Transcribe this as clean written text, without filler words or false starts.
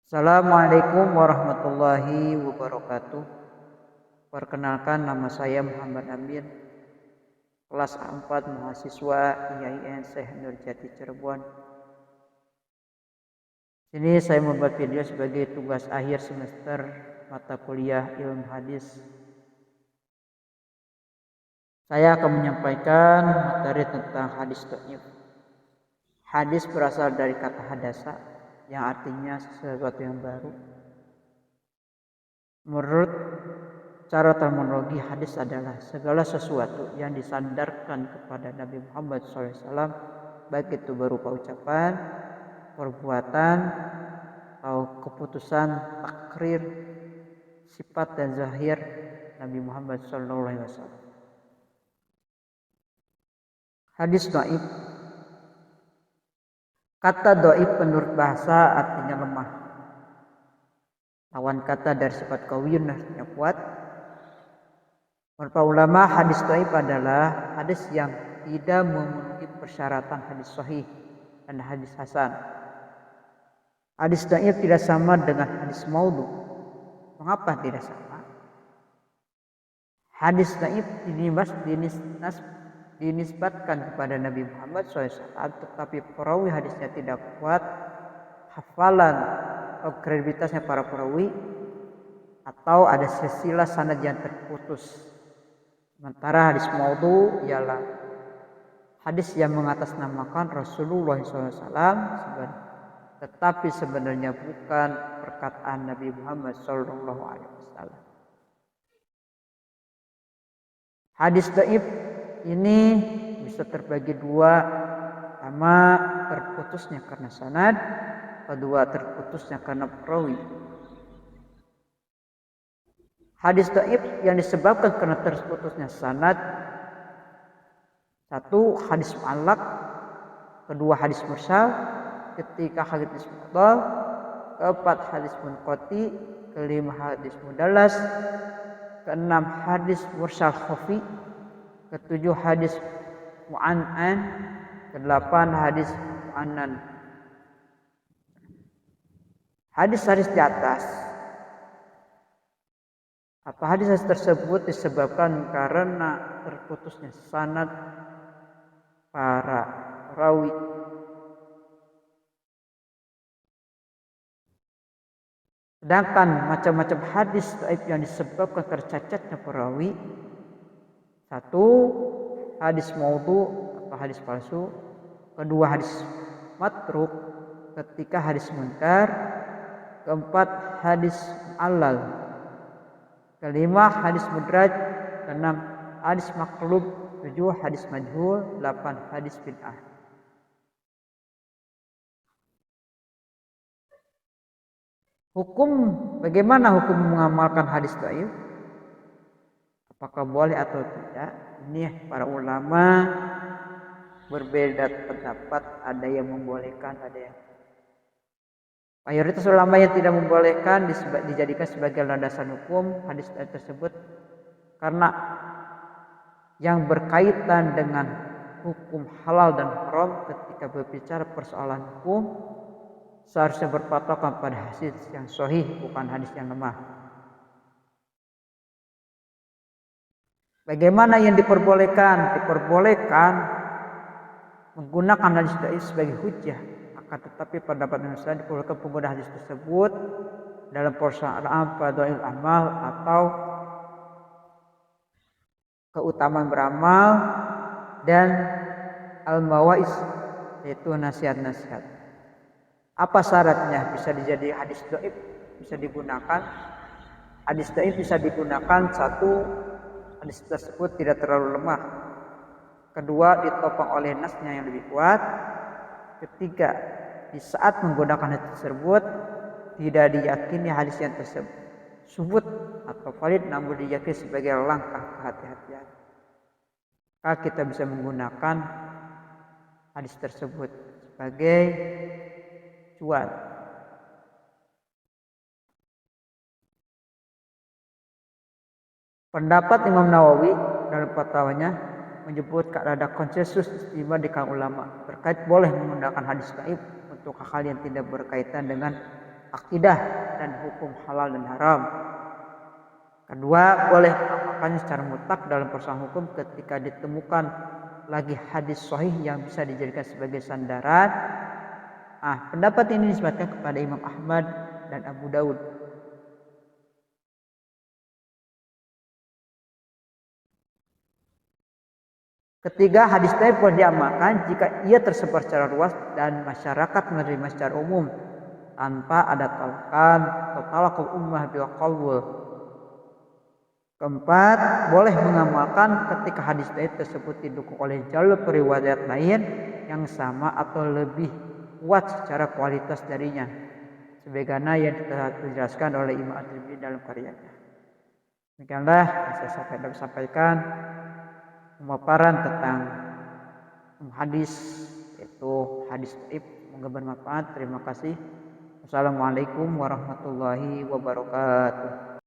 Assalamualaikum warahmatullahi wabarakatuh. Perkenalkan, nama saya Muhammad Amin, kelas A4 mahasiswa IAIN Syekh Nurjati Cirebon. Sini saya membuat video sebagai tugas akhir semester mata kuliah ilmu hadis. Saya akan menyampaikan materi tentang hadis dhaif. Hadis berasal dari kata hadasa yang artinya sesuatu yang baru. Menurut cara terminologi, hadis adalah segala sesuatu yang disandarkan kepada Nabi Muhammad SAW, baik itu berupa ucapan, perbuatan, atau keputusan, takrir, sifat dan zahir Nabi Muhammad SAW. Hadis dhaif. Kata dhaif menurut bahasa artinya lemah. Lawan kata dari sifat qawiyun artinya kuat. Menurut para ulama, hadis dhaif adalah hadis yang tidak memenuhi persyaratan hadis sahih dan hadis hasan. Hadis dhaif tidak sama dengan hadis maudhu. Mengapa tidak sama? Hadis dhaif dinisbatkan kepada Nabi Muhammad SAW, tetapi perawi hadisnya tidak kuat, hafalan atau kredibilitasnya para perawi, atau ada silsilah sanad yang terputus. Sementara hadis maudhu ialah hadis yang mengatasnamakan Rasulullah SAW, tetapi sebenarnya bukan perkataan Nabi Muhammad SAW. Hadis dhaif ini bisa terbagi dua. Pertama, terputusnya karena sanad, kedua terputusnya karena perawi. Hadis dhaif yang disebabkan karena terputusnya sanad, satu, hadis mu'allaq, kedua hadis mursal, ketiga hadis mu'dhal, keempat hadis munqati, kelima hadis mudallas, keenam hadis mursal khafi, ketujuh hadis mu'an'an, kedelapan hadis mu'annan. Hadis-hadis di atas atau hadis tersebut disebabkan karena terputusnya sanad para rawi. Sedangkan macam-macam hadis dhaif yang disebabkan karena cacatnya perawi, satu, hadis maudhu atau hadis palsu, kedua hadis matruk, ketiga hadis munkar, keempat hadis mu'allal, kelima hadis mudraj, keenam hadis maqlub, tujuh hadis majhul, 8 hadis bid'ah. Bagaimana hukum mengamalkan hadis dhaif? Apakah boleh atau tidak? Ini para ulama berbeda pendapat, ada yang membolehkan, ada yang mayoritas ulama yang tidak membolehkan, dijadikan sebagai landasan hukum hadis tersebut karena yang berkaitan dengan hukum halal dan haram ketika berbicara persoalan hukum seharusnya berpatokan pada hadis yang sahih, bukan hadis yang lemah. Bagaimana yang diperbolehkan? Diperbolehkan menggunakan hadis dhaif sebagai hujjah. Akan tetapi pendapat Indonesia diperbolehkan penggunaan hadis tersebut dalam persoalan fadhail amal atau keutamaan beramal dan al-mawaiz, yaitu nasihat-nasihat. Apa syaratnya bisa dijadi hadis dhaif? Bisa digunakan. Hadis dhaif bisa digunakan, satu, hadis tersebut tidak terlalu lemah. Kedua, ditopang oleh nasnya yang lebih kuat. Ketiga, di saat menggunakan hadis tersebut tidak diyakini hadis yang tersebut atau valid, namun diyakini sebagai langkah kehati-hatian. Maka kita bisa menggunakan hadis tersebut sebagai cuan. Pendapat Imam Nawawi dalam fatwanya menyebutkan ada konsensus istimewa di kalangan ulama terkait boleh menggunakan hadis dhaif untuk hal yang tidak berkaitan dengan akidah dan hukum halal dan haram. Kedua, boleh mengamalkannya secara mutlak dalam persoalan hukum ketika ditemukan lagi hadis sahih yang bisa dijadikan sebagai sandaran. Pendapat ini disebutkan kepada Imam Ahmad dan Abu Daud. Ketiga, hadis dhaif boleh diamalkan jika ia tersebar secara luas dan masyarakat menerima secara umum tanpa ada tolkan atau talaqul ummah bil qaul. Keempat, boleh mengamalkan ketika hadis dhaif tersebut didukung oleh jalur periwayat lain yang sama atau lebih kuat secara kualitas darinya, sebagaimana yang dijelaskan oleh Imam At-Tirmidzi dalam karyanya. Demikianlah yang saya sampaikan pemaparan tentang hadis, yaitu hadis dhaif. Semoga bermanfaat. Terima kasih. Wassalamualaikum warahmatullahi wabarakatuh.